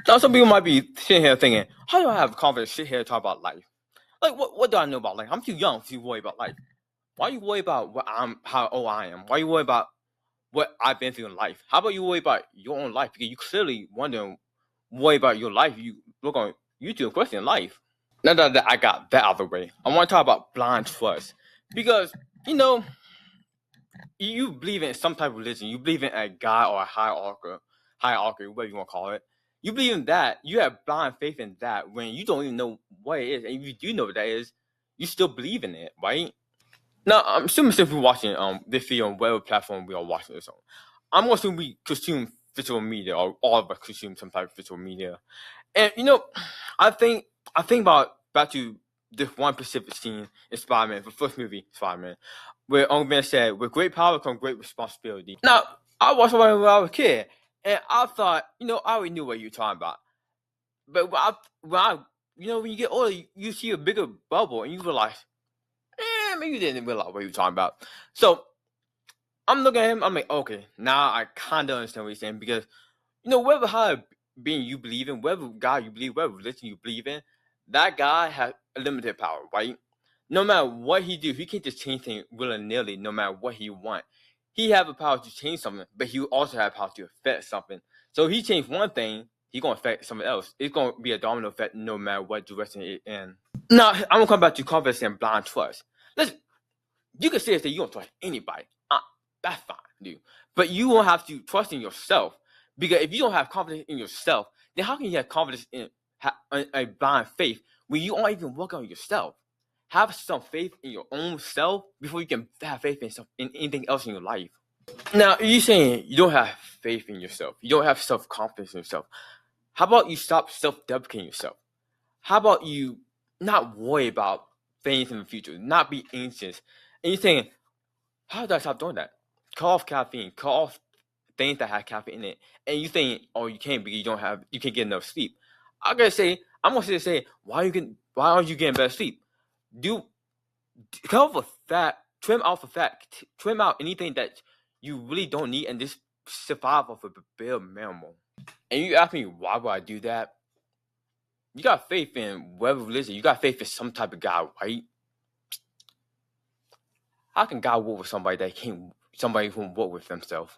Now, some people might be sitting here thinking, how do I have confidence sit here and talk about life? Like, what do I know about life? I'm too young to worry about life. Why you worry about how old I am? Why you worry about what I've been through in life? How about you worry about your own life? Because you clearly worry about your life. You look on YouTube and question life. Now that I got that out of the way, I want to talk about blind trust. Because, you believe in some type of religion. You believe in a God or a hierarchy, whatever you want to call it. You believe in that. You have blind faith in that when you don't even know what it is. And if you do know what that is, you still believe in it, right? Now, I'm assuming since we're watching this video on whatever platform we are watching this on, I'm going to assume we consume visual media, or all of us consume some type of visual media. And I think back to this one specific scene in Spider-Man, the first movie, Spider-Man, where Uncle Ben said, "With great power comes great responsibility." Now, I watched it when I was a kid, and I thought, I already knew what you were talking about. But when you get older, you see a bigger bubble, and you realize, maybe you didn't realize what you were talking about. So I'm looking at him. I'm like, okay, now I kind of understand what he's saying, because whatever higher being you believe in, whatever God you believe, whatever religion you believe in, that guy has a limited power, right? No matter what he do, he can't just change things willy-nilly. No matter what he want, he have the power to change something, but he also have power to affect something. So if he change one thing, he gonna affect something else. It's gonna be a domino effect, no matter what direction it's in. Now I'm gonna come back to confidence and blind trust. Listen, you can say that you don't trust anybody. That's fine, dude. But you won't have to trust in yourself, because if you don't have confidence in yourself, then how can you have confidence in a blind faith when you aren't even working on yourself? Have some faith in your own self before you can have faith in anything else in your life. Now, you're saying you don't have faith in yourself. You don't have self-confidence in yourself. How about you stop self-deprecating yourself? How about you not worry about things in the future, not be anxious? And you're saying, how do I stop doing that? Cut off caffeine, cut off things that have caffeine in it. And you think, oh, you can't because you can't get enough sleep. I'm gonna say, why aren't you getting better sleep? Cut off the fat, trim out the fat, trim out anything that you really don't need, and just survive off of the bare minimum. And you ask me, why would I do that? You got faith in whatever religion. You got faith in some type of God, right? How can God work with somebody who won't work with themselves?